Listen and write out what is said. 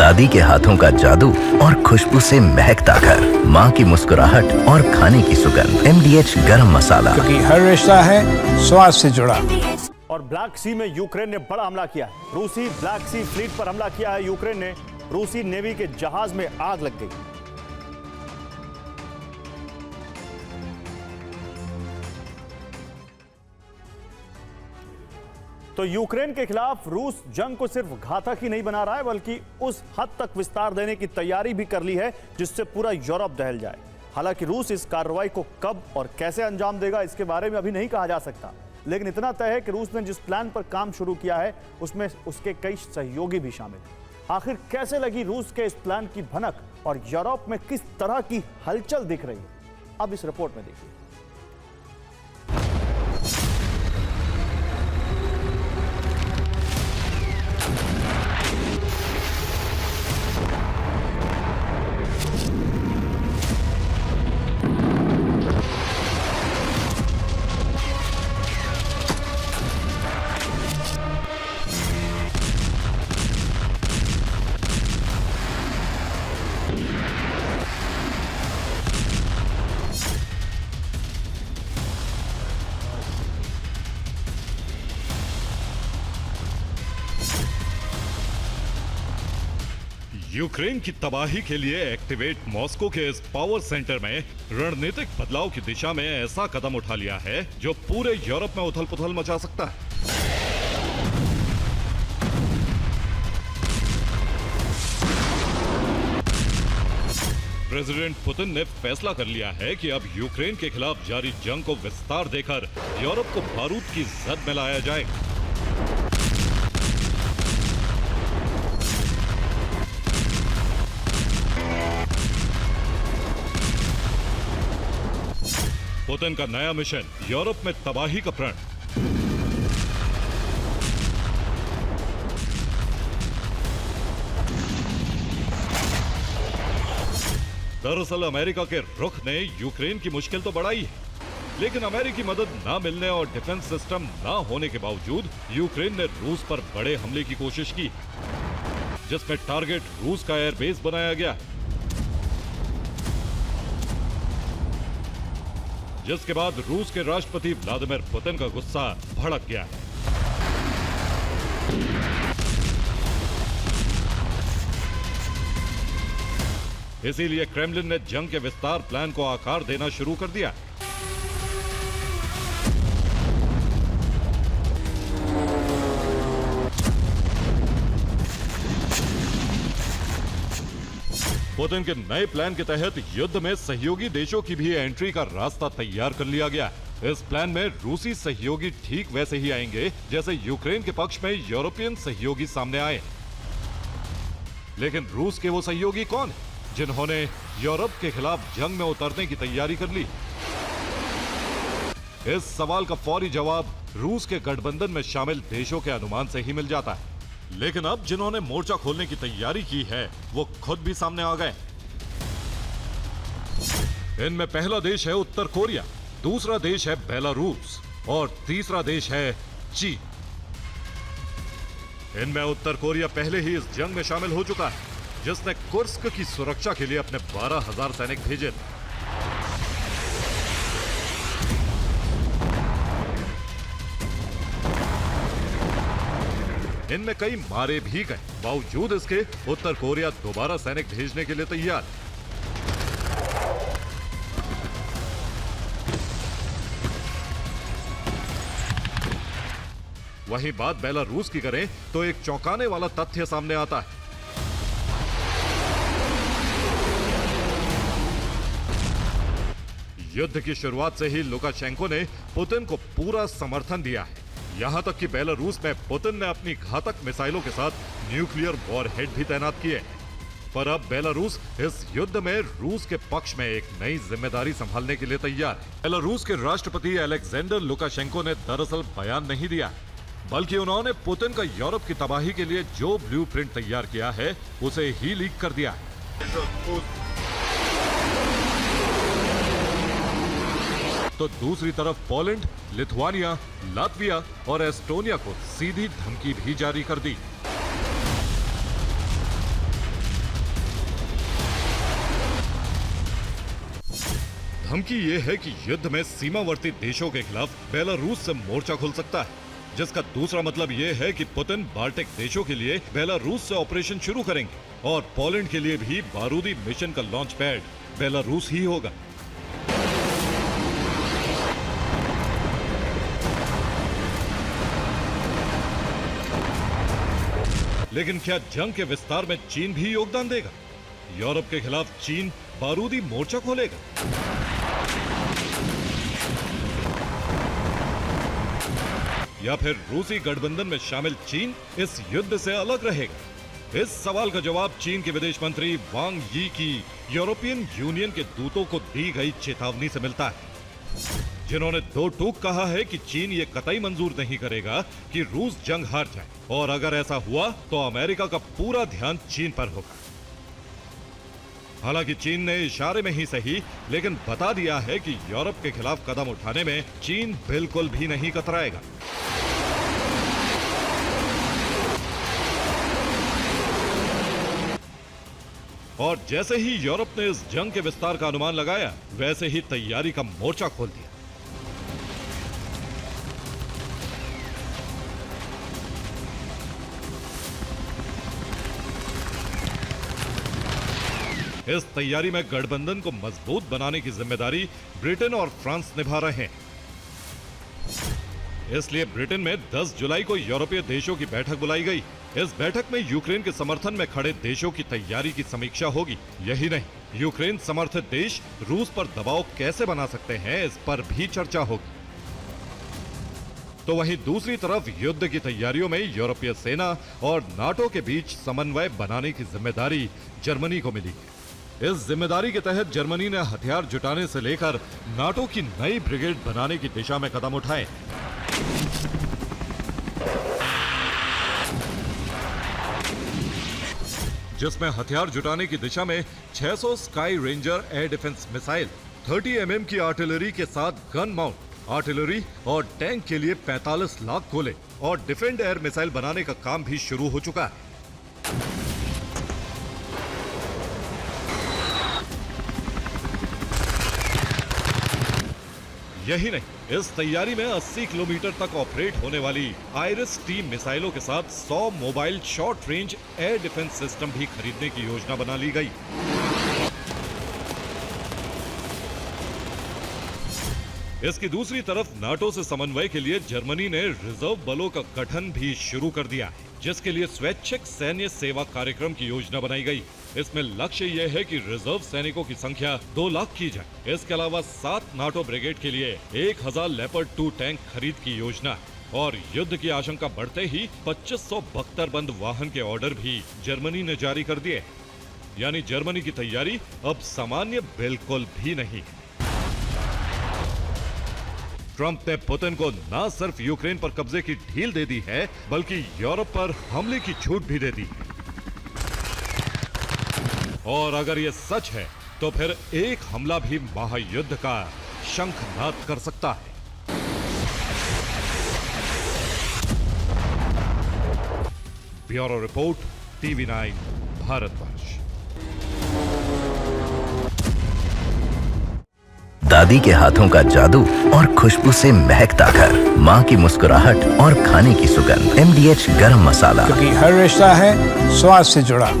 दादी के हाथों का जादू और खुशबू से महकता घर, माँ की मुस्कुराहट और खाने की सुगंध। MDH गरम मसाला, क्योंकि हर रिश्ता है स्वाद से जुड़ा। और ब्लैक सी में यूक्रेन ने बड़ा हमला किया है। रूसी ब्लैक सी फ्लीट पर हमला किया है यूक्रेन ने। रूसी नेवी के जहाज में आग लग गई। तो यूक्रेन के खिलाफ रूस जंग को सिर्फ घातक ही नहीं बना रहा है, बल्कि उस हद तक विस्तार देने की तैयारी भी कर ली है जिससे पूरा यूरोप दहल जाए। हालांकि रूस इस कार्रवाई को कब और कैसे अंजाम देगा इसके बारे में अभी नहीं कहा जा सकता, लेकिन इतना तय है कि रूस ने जिस प्लान पर काम शुरू किया है उसमें उसके कई सहयोगी भी शामिल हैं। आखिर कैसे लगी रूस के इस प्लान की भनक और यूरोप में किस तरह की हलचल दिख रही है, अब इस रिपोर्ट में देखिए। यूक्रेन की तबाही के लिए एक्टिवेट मॉस्को के इस पावर सेंटर में रणनीतिक बदलाव की दिशा में ऐसा कदम उठा लिया है जो पूरे यूरोप में उथल-पुथल मचा सकता है। प्रेसिडेंट पुतिन ने फैसला कर लिया है कि अब यूक्रेन के खिलाफ जारी जंग को विस्तार देकर यूरोप को बारूद की जद में लाया जाएगा। पुतिन का नया मिशन, यूरोप में तबाही का प्रण। दरअसल अमेरिका के रुख ने यूक्रेन की मुश्किल तो बढ़ाई है, लेकिन अमेरिकी मदद न मिलने और डिफेंस सिस्टम न होने के बावजूद यूक्रेन ने रूस पर बड़े हमले की कोशिश की, जिसमें टारगेट रूस का एयरबेस बनाया गया, जिसके बाद रूस के राष्ट्रपति व्लादिमीर पुतिन का गुस्सा भड़क गया। इसीलिए क्रेमलिन ने जंग के विस्तार प्लान को आकार देना शुरू कर दिया। पुतिन के नए प्लान के तहत युद्ध में सहयोगी देशों की भी एंट्री का रास्ता तैयार कर लिया गया। इस प्लान में रूसी सहयोगी ठीक वैसे ही आएंगे जैसे यूक्रेन के पक्ष में यूरोपियन सहयोगी सामने आए। लेकिन रूस के वो सहयोगी कौन है जिन्होंने यूरोप के खिलाफ जंग में उतरने की तैयारी कर ली? इस सवाल का फौरी जवाब रूस के गठबंधन में शामिल देशों के अनुमान से ही मिल जाता है। लेकिन अब जिन्होंने मोर्चा खोलने की तैयारी की है वो खुद भी सामने आ गए। इनमें पहला देश है उत्तर कोरिया, दूसरा देश है बेलारूस और तीसरा देश है चीन। इनमें उत्तर कोरिया पहले ही इस जंग में शामिल हो चुका है, जिसने कुर्स्क की सुरक्षा के लिए अपने 12,000 सैनिक भेजे थे। इनमें कई मारे भी गए, बावजूद इसके उत्तर कोरिया दोबारा सैनिक भेजने के लिए तैयार। वहीं बात बेलारूस की करें तो एक चौंकाने वाला तथ्य सामने आता है। युद्ध की शुरुआत से ही लुकाशेंको ने पुतिन को पूरा समर्थन दिया है। यहां तक कि बेलारूस में पुतिन ने अपनी घातक मिसाइलों के साथ न्यूक्लियर वॉरहेड भी तैनात किए। पर अब बेलारूस इस युद्ध में रूस के पक्ष में एक नई जिम्मेदारी संभालने के लिए तैयार है। बेलारूस के राष्ट्रपति अलेक्जेंडर लुकाशेंको ने दरअसल बयान नहीं दिया, बल्कि उन्होंने पुतिन का यूरोप की तबाही के लिए जो ब्लूप्रिंट तैयार किया है उसे ही लीक कर दिया। तो दूसरी तरफ पोलैंड, लिथुआनिया, लातविया और एस्टोनिया को सीधी धमकी भी जारी कर दी। धमकी ये है कि युद्ध में सीमावर्ती देशों के खिलाफ बेलारूस से मोर्चा खुल सकता है, जिसका दूसरा मतलब ये है कि पुतिन बाल्टिक देशों के लिए बेलारूस से ऑपरेशन शुरू करेंगे और पोलैंड के लिए भी बारूदी मिशन का लॉन्च पैड बेलारूस ही होगा। लेकिन क्या जंग के विस्तार में चीन भी योगदान देगा? यूरोप के खिलाफ चीन बारूदी मोर्चा खोलेगा? या फिर रूसी गठबंधन में शामिल चीन इस युद्ध से अलग रहेगा? इस सवाल का जवाब चीन के विदेश मंत्री वांग यी की यूरोपियन यूनियन के दूतों को दी गई चेतावनी से मिलता है, जिन्होंने दो टूक कहा है कि चीन ये कतई मंजूर नहीं करेगा कि रूस जंग हार जाए, और अगर ऐसा हुआ तो अमेरिका का पूरा ध्यान चीन पर होगा। हालांकि चीन ने इशारे में ही सही लेकिन बता दिया है कि यूरोप के खिलाफ कदम उठाने में चीन बिल्कुल भी नहीं कतराएगा। और जैसे ही यूरोप ने इस जंग के विस्तार का अनुमान लगाया, वैसे ही तैयारी का मोर्चा खोल दिया। इस तैयारी में गठबंधन को मजबूत बनाने की जिम्मेदारी ब्रिटेन और फ्रांस निभा रहे हैं। इसलिए ब्रिटेन में 10 जुलाई को यूरोपीय देशों की बैठक बुलाई गई। इस बैठक में यूक्रेन के समर्थन में खड़े देशों की तैयारी की समीक्षा होगी। यही नहीं, यूक्रेन समर्थित देश रूस पर दबाव कैसे बना सकते हैं, इस पर भी चर्चा होगी। तो वहीं दूसरी तरफ युद्ध की तैयारियों में यूरोपीय सेना और नाटो के बीच समन्वय बनाने की जिम्मेदारी जर्मनी को मिली है। इस जिम्मेदारी के तहत जर्मनी ने हथियार जुटाने से लेकर नाटो की नई ब्रिगेड बनाने की दिशा में कदम उठाए, जिसमें हथियार जुटाने की दिशा में 600 sky ranger air defence missile, 30 mm की आर्टिलरी के साथ गन माउंट आर्टिलरी और टैंक के लिए 45 लाख गोले और डिफेंड एयर मिसाइल बनाने का काम भी शुरू हो चुका है। यही नहीं, इस तैयारी में 80 किलोमीटर तक ऑपरेट होने वाली आइरिस-T मिसाइलों के साथ 100 mobile short range air defence system भी खरीदने की योजना बना ली गई। इसकी दूसरी तरफ नाटो से समन्वय के लिए जर्मनी ने रिजर्व बलों का गठन भी शुरू कर दिया है, जिसके लिए स्वैच्छिक सैन्य सेवा कार्यक्रम की योजना बनाई गई। इसमें लक्ष्य यह है कि रिजर्व सैनिकों की संख्या 2 लाख की जाए। इसके अलावा 7 नाटो ब्रिगेड के लिए 1000 लेपर्ड 2 टैंक खरीद की योजना है और युद्ध की आशंका बढ़ते ही 2500 बख्तरबंद वाहन के ऑर्डर भी जर्मनी ने जारी कर दिए। यानी जर्मनी की तैयारी अब सामान्य बिल्कुल भी नहीं है। ट्रंप ने पुतिन को न सिर्फ यूक्रेन पर कब्जे की ढील दे दी है, बल्कि यूरोप पर हमले की छूट भी दे दी है। और अगर ये सच है तो फिर एक हमला भी महायुद्ध का शंखनाद कर सकता है। Bureau report, TV9 Bharatvarsh. दादी के हाथों का जादू और खुशबू से महकता घर, माँ की मुस्कुराहट और खाने की सुगंध। MDH गरम मसाला, क्योंकि हर रिश्ता है स्वाद से जुड़ा।